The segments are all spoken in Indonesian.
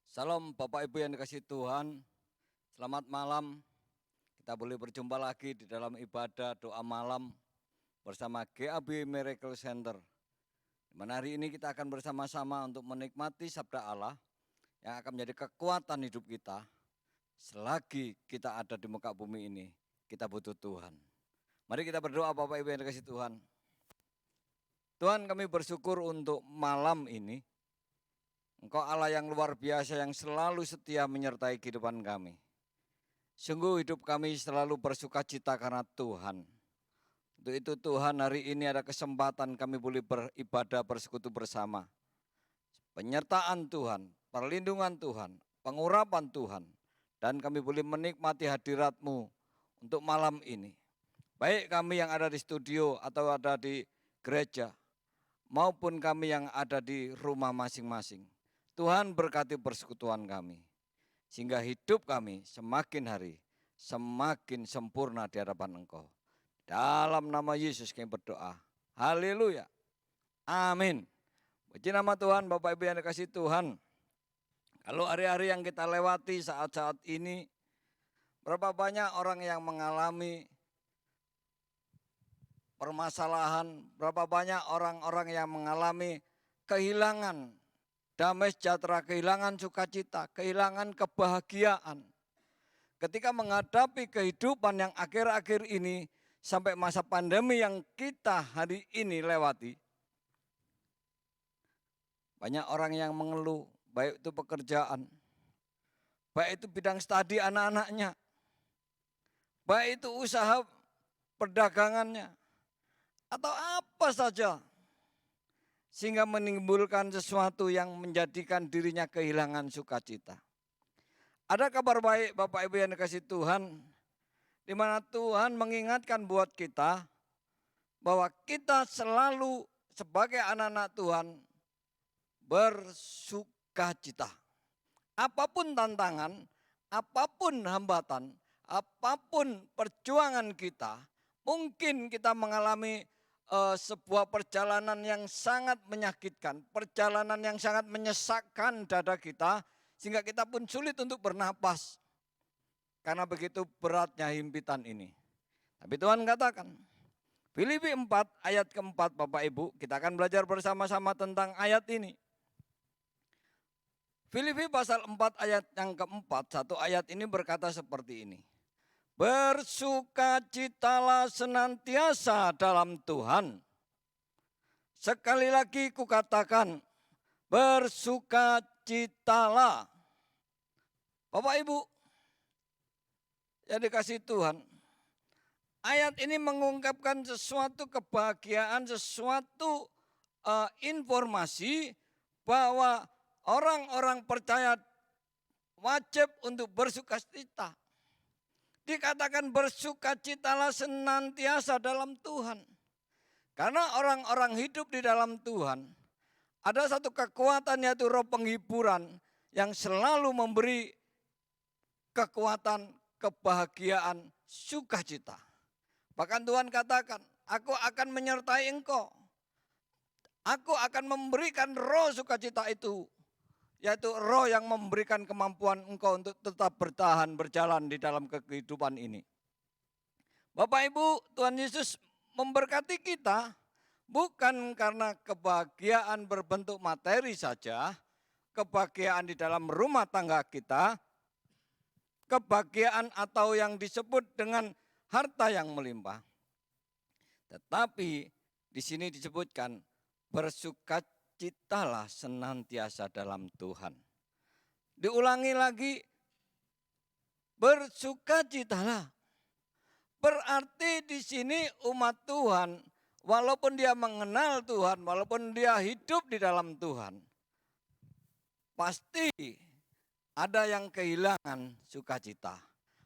Salam Bapak Ibu yang dikasihi Tuhan, selamat malam. Kita boleh berjumpa lagi di dalam ibadah doa malam bersama GAB Miracle Center. Di mana hari ini kita akan bersama-sama untuk menikmati sabda Allah yang akan menjadi kekuatan hidup kita. Selagi kita ada di muka bumi ini, kita butuh Tuhan. Mari kita berdoa Bapak Ibu yang dikasihi Tuhan. Tuhan, kami bersyukur untuk malam ini. Engkau Allah yang luar biasa yang selalu setia menyertai kehidupan kami. Sungguh hidup kami selalu bersuka cita karena Tuhan. Untuk itu Tuhan, hari ini ada kesempatan kami boleh beribadah bersekutu bersama. Penyertaan Tuhan, perlindungan Tuhan, pengurapan Tuhan. Dan kami boleh menikmati hadirat-Mu untuk malam ini. Baik kami yang ada di studio atau ada di gereja, maupun kami yang ada di rumah masing-masing. Tuhan berkati persekutuan kami, sehingga hidup kami semakin hari, semakin sempurna di hadapan Engkau. Dalam nama Yesus kami berdoa. Haleluya. Amin. Puji nama Tuhan, Bapak Ibu yang dikasihi Tuhan. Kalau hari-hari yang kita lewati saat-saat ini, berapa banyak orang yang mengalami permasalahan, berapa banyak orang-orang yang mengalami kehilangan damai sejahtera, kehilangan sukacita, kehilangan kebahagiaan. Ketika menghadapi kehidupan yang akhir-akhir ini, sampai masa pandemi yang kita hari ini lewati, banyak orang yang mengeluh, baik itu pekerjaan, baik itu bidang studi anak-anaknya, baik itu usaha perdagangannya, atau apa saja, sehingga menimbulkan sesuatu yang menjadikan dirinya kehilangan sukacita. Ada kabar baik Bapak Ibu yang dikasihi Tuhan, di mana Tuhan mengingatkan buat kita bahwa kita selalu sebagai anak-anak Tuhan bersukacita. Apapun tantangan, apapun hambatan, apapun perjuangan kita, mungkin kita mengalami sebuah perjalanan yang sangat menyakitkan, perjalanan yang sangat menyesakkan dada kita, sehingga kita pun sulit untuk bernapas. Karena begitu beratnya himpitan ini. Tapi Tuhan katakan, Filipi 4 ayat keempat Bapak Ibu, kita akan belajar bersama-sama tentang ayat ini. Filipi pasal 4 ayat yang keempat, satu ayat ini berkata seperti ini. Bersukacitalah senantiasa dalam Tuhan. Sekali lagi kukatakan, bersukacitalah. Bapak Ibu, ya dikasih Tuhan, ayat ini mengungkapkan sesuatu kebahagiaan, sesuatu informasi bahwa orang-orang percaya wajib untuk bersukacita. Dikatakan bersukacitalah senantiasa dalam Tuhan. Karena orang-orang hidup di dalam Tuhan, ada satu kekuatan yaitu roh penghiburan yang selalu memberi kekuatan, kebahagiaan, sukacita. Bahkan Tuhan katakan, aku akan menyertai engkau. Aku akan memberikan roh sukacita itu, yaitu roh yang memberikan kemampuan engkau untuk tetap bertahan, berjalan di dalam kehidupan ini. Bapak Ibu, Tuhan Yesus memberkati kita bukan karena kebahagiaan berbentuk materi saja, kebahagiaan di dalam rumah tangga kita, kebahagiaan atau yang disebut dengan harta yang melimpah. Tetapi di sini disebutkan bersukacitalah senantiasa dalam Tuhan. Diulangi lagi, bersukacitalah. Berarti di sini umat Tuhan, walaupun dia mengenal Tuhan, walaupun dia hidup di dalam Tuhan, pasti ada yang kehilangan sukacita.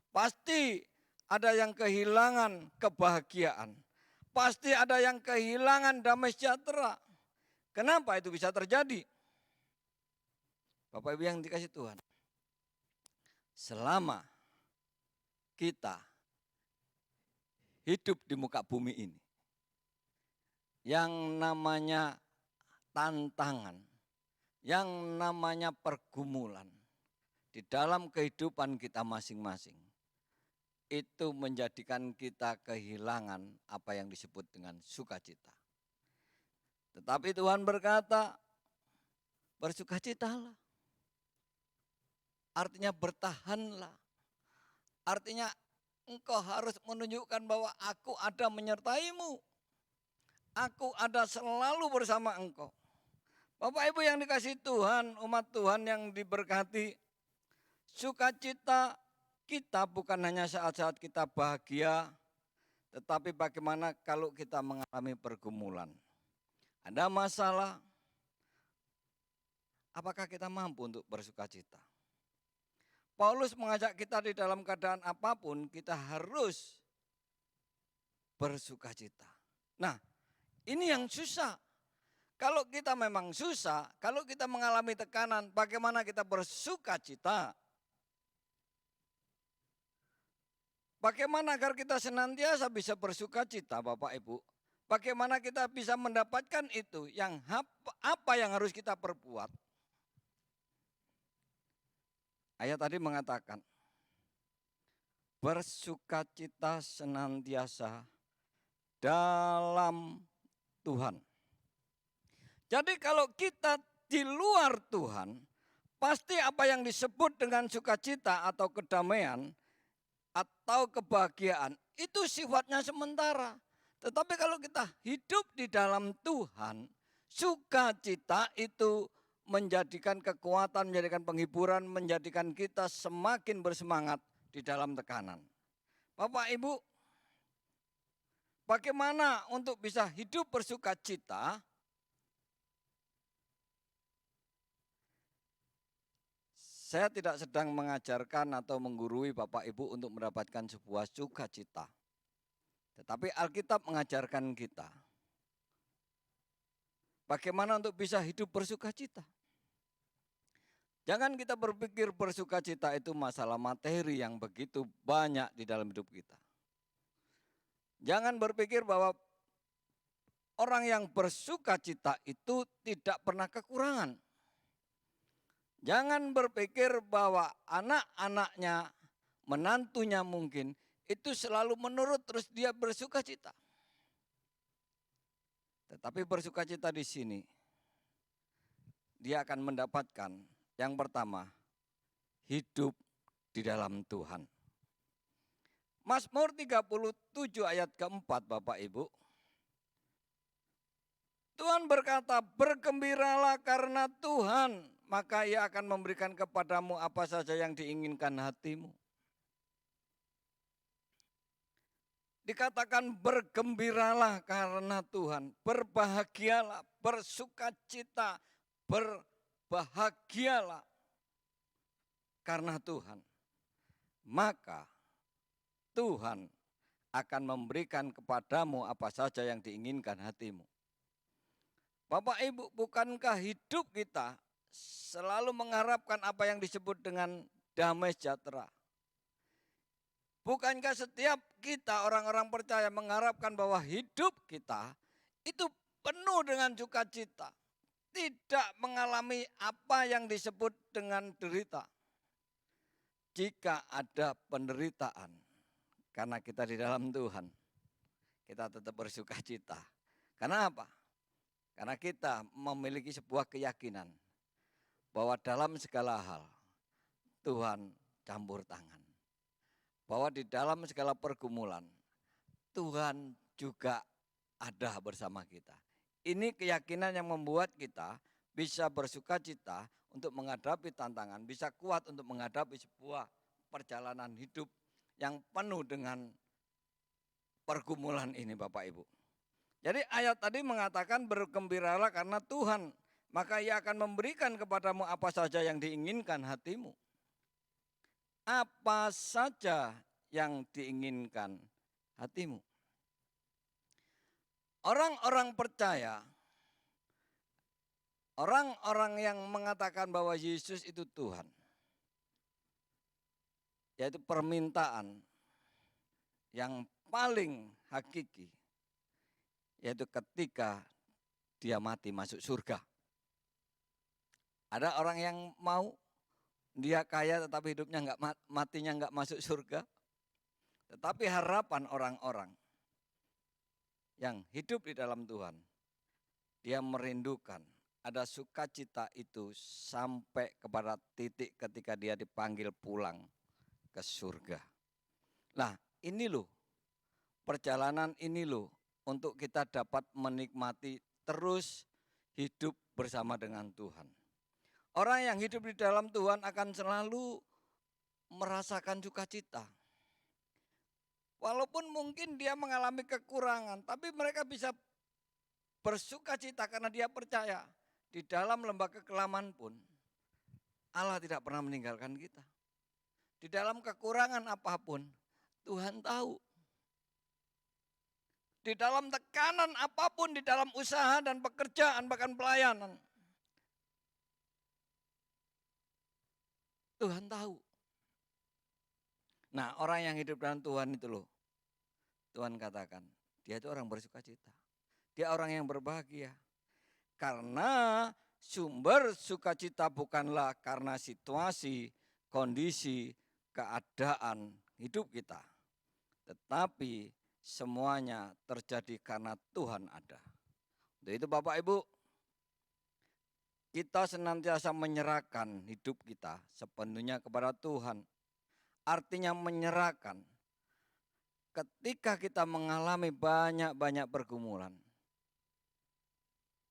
Pasti ada yang kehilangan kebahagiaan. Pasti ada yang kehilangan damai sejahtera. Kenapa itu bisa terjadi? Bapak Ibu yang dikasih Tuhan, selama kita hidup di muka bumi ini, yang namanya tantangan, yang namanya pergumulan, di dalam kehidupan kita masing-masing, itu menjadikan kita kehilangan apa yang disebut dengan sukacita. Tetapi Tuhan berkata, bersukacitalah. Artinya bertahanlah. Artinya engkau harus menunjukkan bahwa aku ada menyertaimu. Aku ada selalu bersama engkau. Bapak Ibu yang dikasihi Tuhan, umat Tuhan yang diberkati, sukacita kita bukan hanya saat-saat kita bahagia, tetapi bagaimana kalau kita mengalami pergumulan. Ada masalah, apakah kita mampu untuk bersukacita? Paulus mengajak kita di dalam keadaan apapun, kita harus bersukacita. Nah, ini yang susah. Kalau kita memang susah, kalau kita mengalami tekanan, bagaimana kita bersukacita? Bagaimana agar kita senantiasa bisa bersukacita, Bapak Ibu? Bagaimana kita bisa mendapatkan itu? Apa yang harus kita perbuat? Ayat tadi mengatakan, bersukacita senantiasa dalam Tuhan. Jadi kalau kita di luar Tuhan, pasti apa yang disebut dengan sukacita atau kedamaian atau kebahagiaan itu sifatnya sementara. Tetapi kalau kita hidup di dalam Tuhan, sukacita itu menjadikan kekuatan, menjadikan penghiburan, menjadikan kita semakin bersemangat di dalam tekanan. Bapak Ibu, bagaimana untuk bisa hidup bersukacita? Saya tidak sedang mengajarkan atau menggurui Bapak Ibu untuk mendapatkan sebuah sukacita. Tetapi Alkitab mengajarkan kita bagaimana untuk bisa hidup bersukacita. Jangan kita berpikir bersukacita itu masalah materi yang begitu banyak di dalam hidup kita. Jangan berpikir bahwa orang yang bersukacita itu tidak pernah kekurangan. Jangan berpikir bahwa anak-anaknya, menantunya mungkin, itu selalu menurut terus dia bersukacita. Tetapi bersukacita di sini, dia akan mendapatkan yang pertama, hidup di dalam Tuhan. Mazmur 37 ayat keempat Bapak Ibu. Tuhan berkata, bergembiralah karena Tuhan, maka Ia akan memberikan kepadamu apa saja yang diinginkan hatimu. Dikatakan bergembiralah karena Tuhan, berbahagialah, bersukacita, berbahagialah karena Tuhan. Maka Tuhan akan memberikan kepadamu apa saja yang diinginkan hatimu. Bapak Ibu, bukankah hidup kita selalu mengharapkan apa yang disebut dengan damai sejahtera? Bukankah setiap kita orang-orang percaya mengharapkan bahwa hidup kita itu penuh dengan sukacita, tidak mengalami apa yang disebut dengan derita. Jika ada penderitaan, karena kita di dalam Tuhan, kita tetap bersukacita. Karena apa? Karena kita memiliki sebuah keyakinan bahwa dalam segala hal Tuhan campur tangan. Bahwa di dalam segala pergumulan Tuhan juga ada bersama kita. Ini keyakinan yang membuat kita bisa bersukacita untuk menghadapi tantangan, bisa kuat untuk menghadapi sebuah perjalanan hidup yang penuh dengan pergumulan ini Bapak Ibu. Jadi ayat tadi mengatakan bergembiralah karena Tuhan, maka Ia akan memberikan kepadamu apa saja yang diinginkan hatimu. Apa saja yang diinginkan hatimu. Orang-orang percaya, orang-orang yang mengatakan bahwa Yesus itu Tuhan, yaitu permintaan yang paling hakiki, yaitu ketika dia mati masuk surga. Ada orang yang mau dia kaya tetapi hidupnya matinya nggak masuk surga. Tetapi harapan orang-orang yang hidup di dalam Tuhan, dia merindukan ada sukacita itu sampai kepada titik ketika dia dipanggil pulang ke surga. Nah, ini loh, perjalanan ini loh untuk kita dapat menikmati terus hidup bersama dengan Tuhan. Orang yang hidup di dalam Tuhan akan selalu merasakan sukacita. Walaupun mungkin dia mengalami kekurangan, tapi mereka bisa bersukacita karena dia percaya di dalam lembah kekelaman pun Allah tidak pernah meninggalkan kita. Di dalam kekurangan apapun Tuhan tahu. Di dalam tekanan apapun, di dalam usaha dan pekerjaan bahkan pelayanan, Tuhan tahu. Nah, orang yang hidup dalam Tuhan itu loh, Tuhan katakan, dia itu orang bersukacita. Dia orang yang berbahagia. Karena sumber sukacita bukanlah karena situasi, kondisi, keadaan hidup kita. Tetapi semuanya terjadi karena Tuhan ada. Untuk itu Bapak Ibu, kita senantiasa menyerahkan hidup kita sepenuhnya kepada Tuhan. Artinya menyerahkan ketika kita mengalami banyak-banyak pergumulan.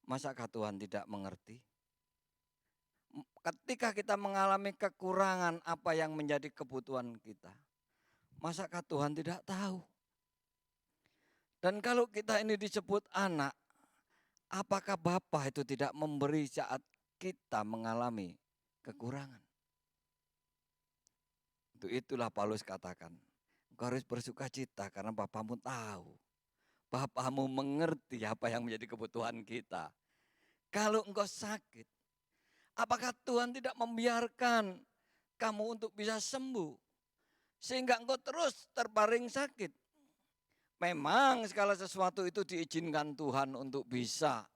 Masakah Tuhan tidak mengerti? Ketika kita mengalami kekurangan apa yang menjadi kebutuhan kita, masakah Tuhan tidak tahu? Dan kalau kita ini disebut anak, apakah Bapa itu tidak memberi saat kita mengalami kekurangan? Untuk itulah Paulus katakan, engkau harus bersukacita karena Bapamu tahu. Bapamu mengerti apa yang menjadi kebutuhan kita. Kalau engkau sakit, apakah Tuhan tidak membiarkan kamu untuk bisa sembuh? Sehingga engkau terus terbaring sakit. Memang segala sesuatu itu diizinkan Tuhan untuk bisa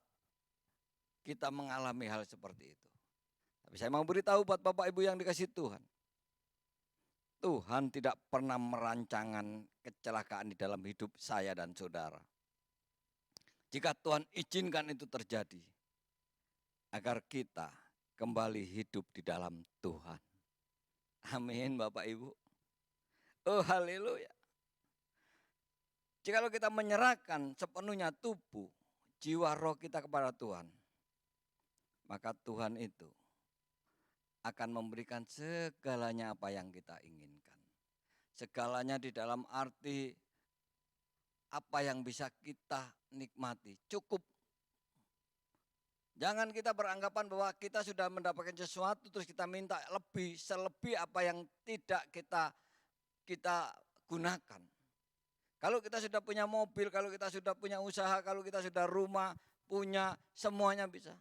kita mengalami hal seperti itu. Tapi saya mau beritahu buat Bapak Ibu yang dikasih Tuhan. Tuhan tidak pernah merancangkan kecelakaan di dalam hidup saya dan saudara. Jika Tuhan izinkan itu terjadi, agar kita kembali hidup di dalam Tuhan. Amin Bapak Ibu. Oh haleluya. Jikalau kita menyerahkan sepenuhnya tubuh, jiwa, roh kita kepada Tuhan, maka Tuhan itu akan memberikan segalanya apa yang kita inginkan. Segalanya di dalam arti apa yang bisa kita nikmati, cukup. Jangan kita beranggapan bahwa kita sudah mendapatkan sesuatu terus kita minta lebih, selebih apa yang tidak kita gunakan. Kalau kita sudah punya mobil, kalau kita sudah punya usaha, kalau kita sudah rumah, punya, semuanya bisa.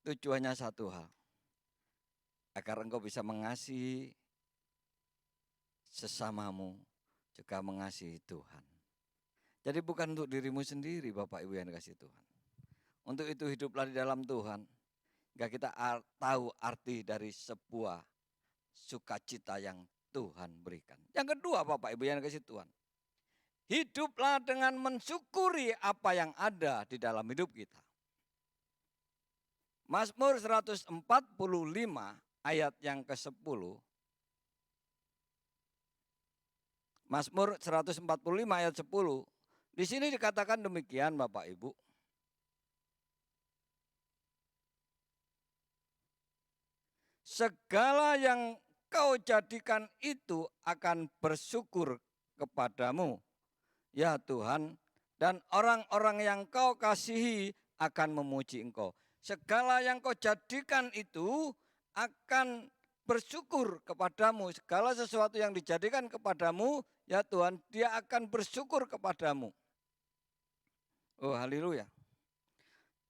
Tujuannya satu hal, agar engkau bisa mengasihi sesamamu, juga mengasihi Tuhan. Jadi bukan untuk dirimu sendiri Bapak Ibu yang dikasih Tuhan. Untuk itu hiduplah di dalam Tuhan. Hingga kita tahu arti dari sebuah sukacita yang Tuhan berikan. Yang kedua Bapak Ibu yang dikasih Tuhan. Hiduplah dengan mensyukuri apa yang ada di dalam hidup kita. Mazmur 145 ayat yang ke-10. Mazmur 145 ayat 10. Di sini dikatakan demikian Bapak Ibu. Segala yang kau jadikan itu akan bersyukur kepadamu, ya Tuhan, dan orang-orang yang kau kasihi akan memuji engkau. Segala yang kau jadikan itu akan bersyukur kepadamu. Segala sesuatu yang dijadikan kepadamu, ya Tuhan, dia akan bersyukur kepadamu. Oh haleluya.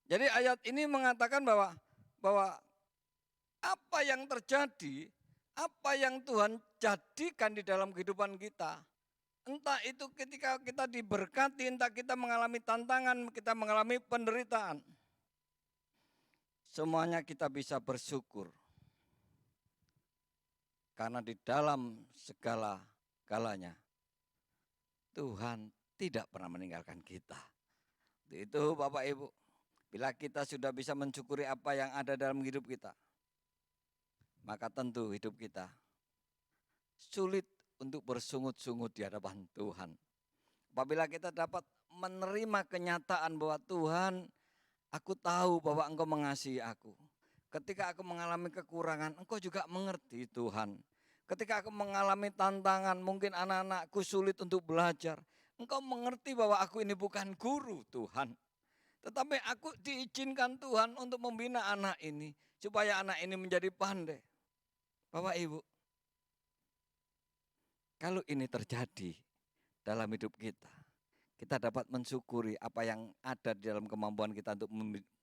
Jadi ayat ini mengatakan bahwa apa yang terjadi, apa yang Tuhan jadikan di dalam kehidupan kita, entah itu ketika kita diberkati, entah kita mengalami tantangan, kita mengalami penderitaan. semuanya kita bisa bersyukur. Karena di dalam segala galanya, Tuhan tidak pernah meninggalkan kita. Itu Bapak Ibu, bila kita sudah bisa mensyukuri apa yang ada dalam hidup kita, maka tentu hidup kita sulit untuk bersungut-sungut di hadapan Tuhan. Apabila kita dapat menerima kenyataan bahwa Tuhan, aku tahu bahwa Engkau mengasihi aku. Ketika aku mengalami kekurangan, Engkau juga mengerti Tuhan. Ketika aku mengalami tantangan, mungkin anak-anakku sulit untuk belajar. Engkau mengerti bahwa aku ini bukan guru Tuhan. Tetapi aku diizinkan Tuhan untuk membina anak ini. Supaya anak ini menjadi pandai. Bapak Ibu, kalau ini terjadi dalam hidup kita, kita dapat mensyukuri apa yang ada di dalam kemampuan kita untuk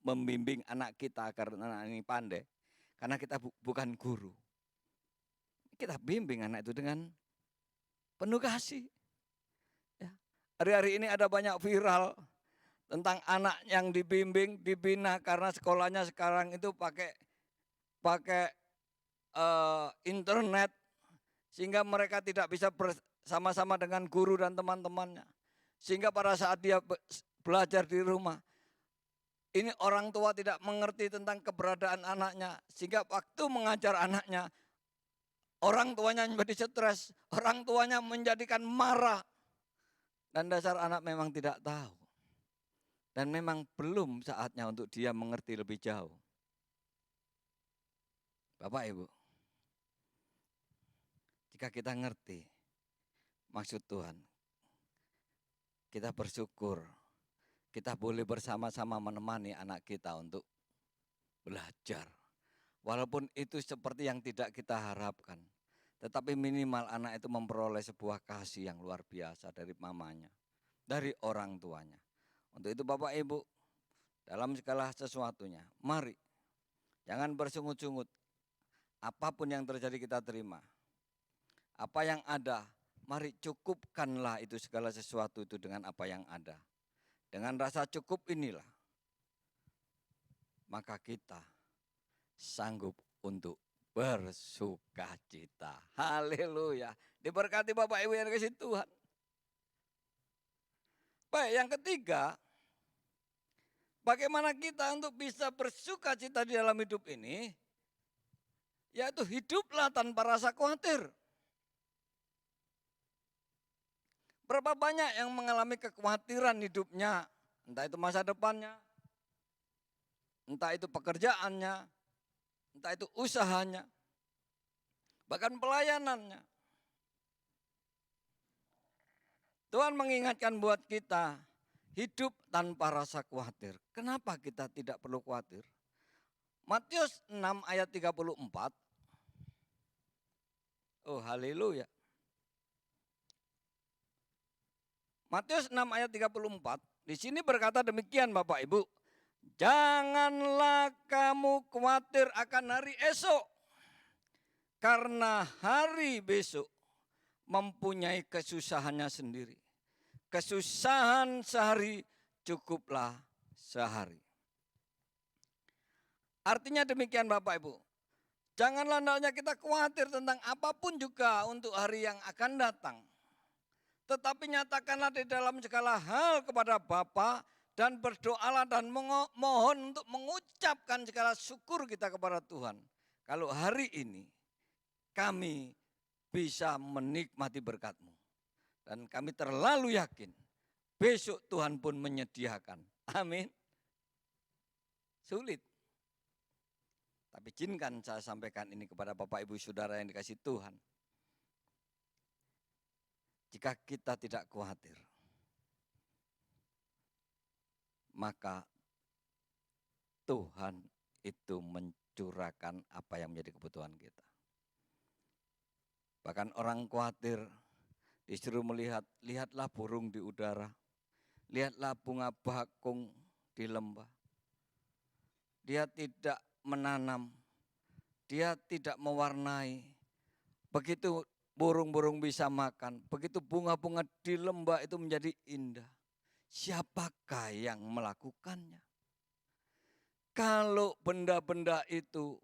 membimbing anak kita agar anak ini pandai. Karena kita bukan guru. Kita bimbing anak itu dengan penuh kasih. Ya. Hari-hari ini ada banyak viral tentang anak yang dibimbing, dibina karena sekolahnya sekarang itu pakai internet sehingga mereka tidak bisa bersama-sama dengan guru dan teman-temannya. Sehingga pada saat dia belajar di rumah, ini orang tua tidak mengerti tentang keberadaan anaknya. Sehingga waktu mengajar anaknya, orang tuanya menjadi stres, orang tuanya menjadikan marah. Dan dasar anak memang tidak tahu. Dan memang belum saatnya untuk dia mengerti lebih jauh. Bapak Ibu, jika kita ngerti maksud Tuhan, kita bersyukur, kita boleh bersama-sama menemani anak kita untuk belajar. Walaupun itu seperti yang tidak kita harapkan, tetapi minimal anak itu memperoleh sebuah kasih yang luar biasa dari mamanya, dari orang tuanya. Untuk itu Bapak Ibu, dalam segala sesuatunya, mari jangan bersungut-sungut. Apapun yang terjadi kita terima. Apa yang ada, mari cukupkanlah itu segala sesuatu itu dengan apa yang ada. Dengan rasa cukup inilah, maka kita sanggup untuk bersukacita. Haleluya. Diberkati Bapak Ibu yang dikasihi Tuhan. Baik, yang ketiga, bagaimana kita untuk bisa bersukacita di dalam hidup ini? Yaitu hiduplah tanpa rasa khawatir. Berapa banyak yang mengalami kekhawatiran hidupnya, entah itu masa depannya, entah itu pekerjaannya, entah itu usahanya, bahkan pelayanannya. Tuhan mengingatkan buat kita, hidup tanpa rasa khawatir. Kenapa kita tidak perlu khawatir? Matius 6 ayat 34. Oh haleluya. Matius 6 ayat 34, di sini berkata demikian Bapak Ibu. Janganlah kamu khawatir akan hari esok, karena hari besok mempunyai kesusahannya sendiri. Kesusahan sehari cukuplah sehari. Artinya demikian Bapak Ibu. Janganlah hendaknya kita khawatir tentang apapun juga untuk hari yang akan datang. Tetapi nyatakanlah di dalam segala hal kepada Bapa dan berdoalah dan mohon untuk mengucapkan segala syukur kita kepada Tuhan. Kalau hari ini kami bisa menikmati berkat-Mu. Dan kami terlalu yakin besok Tuhan pun menyediakan. Amin. Sulit. Tapi izinkan saya sampaikan ini kepada Bapak Ibu Saudara yang dikasihi Tuhan. Jika kita tidak khawatir, maka Tuhan itu mencurahkan apa yang menjadi kebutuhan kita. Bahkan orang khawatir disuruh melihat, lihatlah burung di udara, lihatlah bunga bakung di lembah. Dia tidak menanam, dia tidak mewarnai. Begitu burung-burung bisa makan, begitu bunga-bunga di lembah itu menjadi indah. Siapakah yang melakukannya? Kalau benda-benda itu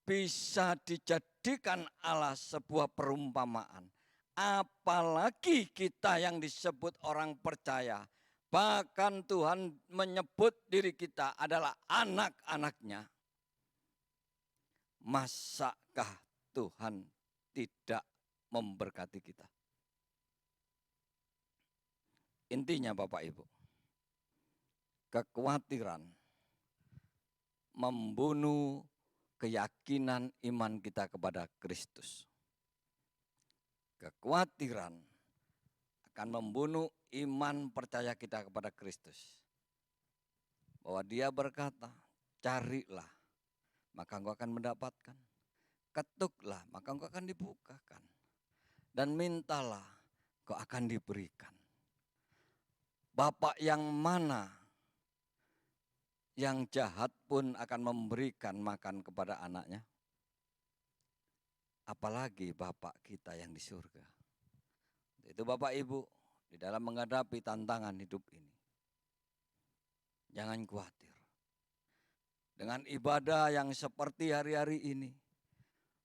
bisa dijadikan Allah sebuah perumpamaan, apalagi kita yang disebut orang percaya, bahkan Tuhan menyebut diri kita adalah anak-anaknya. Masakah Tuhan tidak memberkati kita? Intinya Bapak Ibu, kekhawatiran membunuh keyakinan iman kita kepada Kristus. Kekhawatiran akan membunuh iman percaya kita kepada Kristus. Bahwa Dia berkata, carilah, maka engkau akan mendapatkan. Ketuklah, maka engkau akan dibukakan. Dan mintalah, engkau akan diberikan. Bapak yang mana yang jahat pun akan memberikan makan kepada anaknya? Apalagi Bapak kita yang di surga. Itu Bapak Ibu, di dalam menghadapi tantangan hidup ini. Jangan khawatir. Dengan ibadah yang seperti hari-hari ini,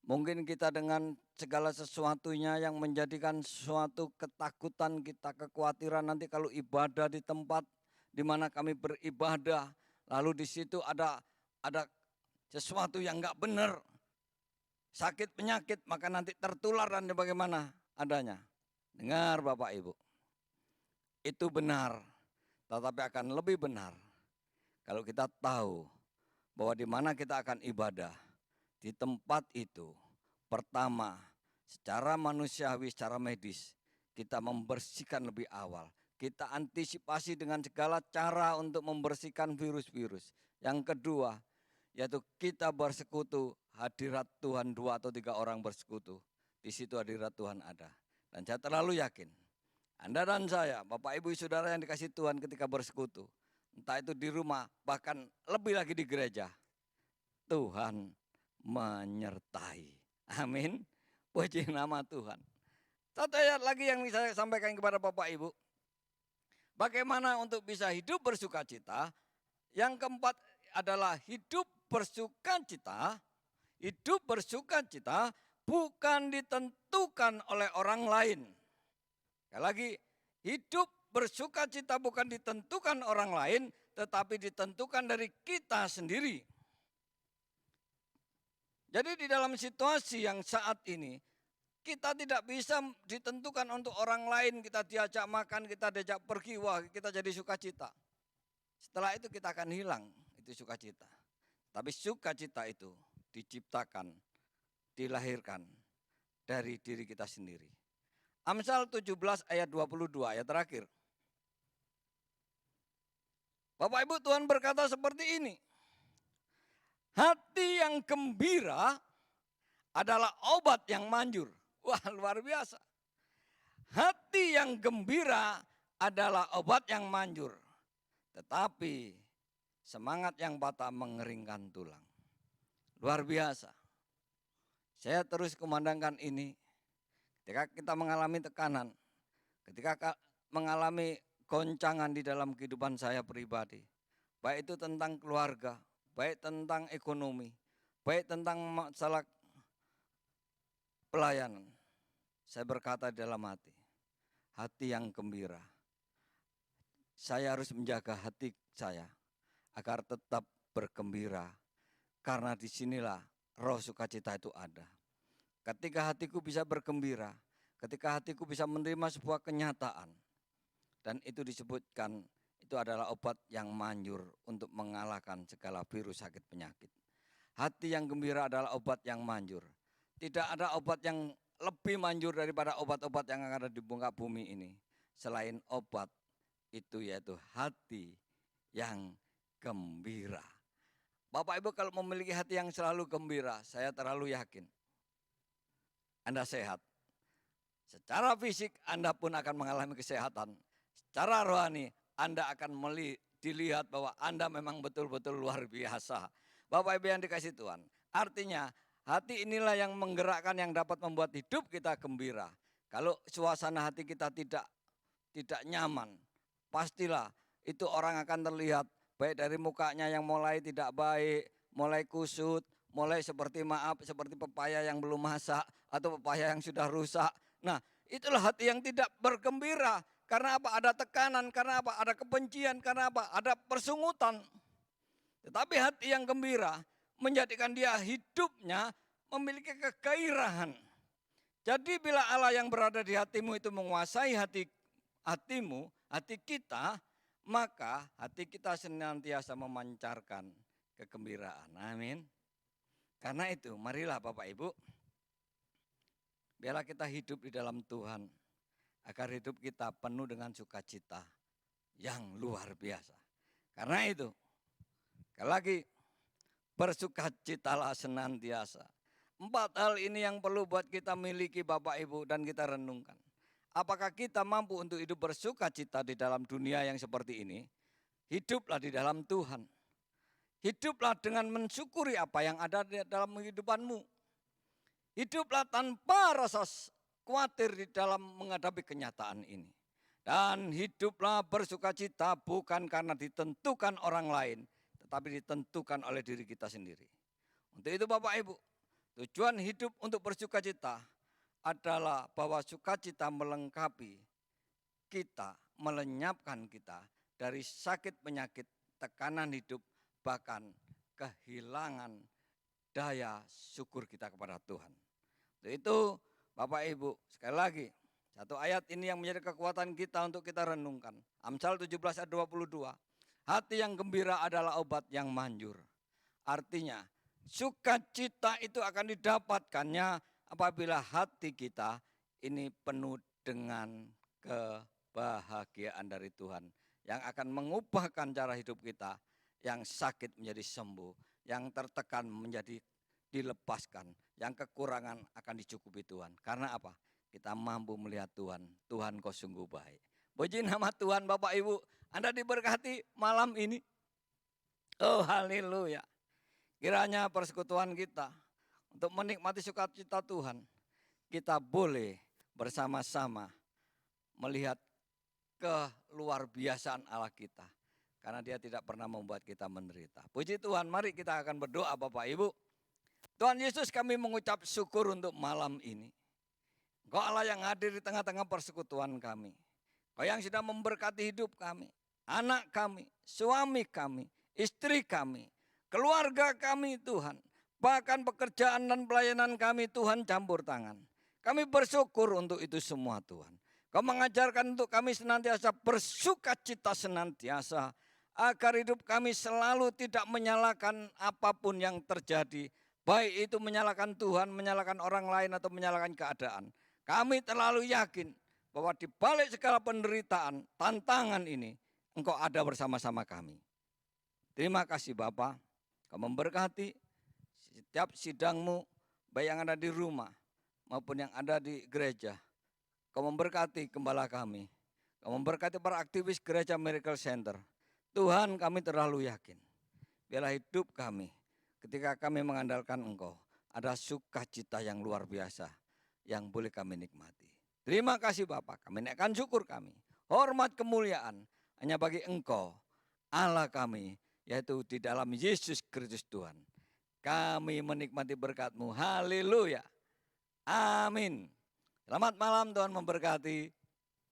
mungkin kita dengan segala sesuatunya yang menjadikan suatu ketakutan kita, kekhawatiran nanti kalau ibadah di tempat di mana kami beribadah, lalu di situ ada sesuatu yang enggak benar, sakit penyakit, maka nanti tertular dan bagaimana adanya. Dengar Bapak Ibu, itu benar, tetapi akan lebih benar kalau kita tahu bahwa di mana kita akan ibadah, di tempat itu, pertama, secara manusiawi, secara medis, kita membersihkan lebih awal. Kita antisipasi dengan segala cara untuk membersihkan virus-virus. Yang kedua, yaitu kita bersekutu, hadirat Tuhan 2 atau 3 orang bersekutu. Di situ hadirat Tuhan ada. Dan saya terlalu yakin, Anda dan saya, Bapak Ibu Saudara yang dikasih Tuhan ketika bersekutu, entah itu di rumah, bahkan lebih lagi di gereja, Tuhan menyertai. Amin. Puji nama Tuhan. Satu ayat lagi yang saya sampaikan kepada Bapak Ibu. Bagaimana untuk bisa hidup bersukacita? Yang keempat adalah hidup bersukacita. Hidup bersukacita bukan ditentukan oleh orang lain. Sekali lagi, hidup bersukacita bukan ditentukan orang lain, tetapi ditentukan dari kita sendiri. Jadi di dalam situasi yang saat ini, kita tidak bisa ditentukan untuk orang lain, kita diajak makan, kita diajak pergi, wah kita jadi sukacita. Setelah itu kita akan hilang, itu sukacita. Tapi sukacita itu diciptakan, dilahirkan dari diri kita sendiri. Amsal 17 ayat 22, ayat terakhir. Bapak Ibu, Tuhan berkata seperti ini. Hati yang gembira adalah obat yang manjur. Wah, luar biasa. Hati yang gembira adalah obat yang manjur. Tetapi semangat yang patah mengeringkan tulang. Luar biasa. Saya terus kumandangkan ini. Ketika kita mengalami tekanan, ketika mengalami goncangan di dalam kehidupan saya pribadi, baik itu tentang keluarga, baik tentang ekonomi, baik tentang masalah pelayanan, saya berkata di dalam hati yang gembira. Saya harus menjaga hati saya agar tetap bergembira, karena disinilah roh sukacita itu ada. Ketika hatiku bisa bergembira, ketika hatiku bisa menerima sebuah kenyataan, dan itu disebutkan, itu adalah obat yang manjur untuk mengalahkan segala virus sakit penyakit. Hati yang gembira adalah obat yang manjur. Tidak ada obat yang lebih manjur daripada obat-obat yang ada di muka bumi ini. Selain obat itu, yaitu hati yang gembira. Bapak Ibu kalau memiliki hati yang selalu gembira, saya terlalu yakin Anda sehat. Secara fisik Anda pun akan mengalami kesehatan. Secara rohani Anda akan dilihat bahwa Anda memang betul-betul luar biasa. Bapak Ibu yang dikasih Tuhan. Artinya hati inilah yang menggerakkan, yang dapat membuat hidup kita gembira. Kalau suasana hati kita tidak nyaman, pastilah itu orang akan terlihat baik dari mukanya yang mulai tidak baik, mulai kusut, mulai seperti seperti pepaya yang belum masak atau pepaya yang sudah rusak. Nah, itulah hati yang tidak bergembira. Karena apa? Ada tekanan, karena apa? Ada kebencian, karena apa? Ada persungutan. Tetapi hati yang gembira menjadikan dia hidupnya memiliki kegairahan. Jadi bila Allah yang berada di hatimu itu menguasai hatimu, hati kita, maka hati kita senantiasa memancarkan kegembiraan. Amin. Karena itu, marilah Bapak Ibu, biarlah kita hidup di dalam Tuhan, agar hidup kita penuh dengan sukacita yang luar biasa. Karena itu, sekali lagi, bersukacitalah senantiasa. 4 hal ini yang perlu buat kita miliki Bapak Ibu dan kita renungkan. Apakah kita mampu untuk hidup bersukacita di dalam dunia yang seperti ini? Hiduplah di dalam Tuhan. Hiduplah dengan mensyukuri apa yang ada di dalam kehidupanmu. Hiduplah tanpa rasa khawatir di dalam menghadapi kenyataan ini. Dan hiduplah bersukacita bukan karena ditentukan orang lain, tetapi ditentukan oleh diri kita sendiri. Untuk itu Bapak Ibu, tujuan hidup untuk bersukacita adalah bahwa sukacita melengkapi kita, melenyapkan kita dari sakit penyakit, tekanan hidup, bahkan kehilangan daya syukur kita kepada Tuhan. Untuk itu Bapak Ibu, sekali lagi, satu ayat ini yang menjadi kekuatan kita untuk kita renungkan. Amsal 17 ayat 22. Hati yang gembira adalah obat yang manjur. Artinya, sukacita itu akan didapatkannya apabila hati kita ini penuh dengan kebahagiaan dari Tuhan. Yang akan mengubahkan cara hidup kita, yang sakit menjadi sembuh, yang tertekan menjadi dilepaskan, yang kekurangan akan dicukupi Tuhan. Karena apa? Kita mampu melihat Tuhan, Tuhan kau sungguh baik. Puji nama Tuhan Bapak Ibu, Anda diberkati malam ini. Oh haleluya. Kiranya persekutuan kita untuk menikmati sukacita Tuhan, kita boleh bersama-sama melihat keluar biasaan Allah kita. Karena dia tidak pernah membuat kita menderita. Puji Tuhan, mari kita akan berdoa Bapak Ibu. Tuhan Yesus, kami mengucap syukur untuk malam ini. Engkau Allah yang hadir di tengah-tengah persekutuan kami. Engkau yang sudah memberkati hidup kami, anak kami, suami kami, istri kami, keluarga kami Tuhan, bahkan pekerjaan dan pelayanan kami Tuhan campur tangan. Kami bersyukur untuk itu semua Tuhan. Kau mengajarkan untuk kami senantiasa bersukacita senantiasa, agar hidup kami selalu tidak menyalahkan apapun yang terjadi. Baik itu menyalahkan Tuhan, menyalahkan orang lain atau menyalahkan keadaan. Kami terlalu yakin bahwa di balik segala penderitaan, tantangan ini, Engkau ada bersama-sama kami. Terima kasih Bapa. Kau memberkati setiap sidangmu, baik yang ada di rumah maupun yang ada di gereja. Kau memberkati gembala kami. Kau memberkati para aktivis gereja Miracle Center. Tuhan, kami terlalu yakin. Biarlah hidup kami ketika kami mengandalkan Engkau, ada sukacita yang luar biasa yang boleh kami nikmati. Terima kasih Bapak, kami naikkan syukur kami. Hormat kemuliaan hanya bagi Engkau, Allah kami, yaitu di dalam Yesus Kristus Tuhan. Kami menikmati berkat-Mu. Haleluya. Amin. Selamat malam, Tuhan memberkati.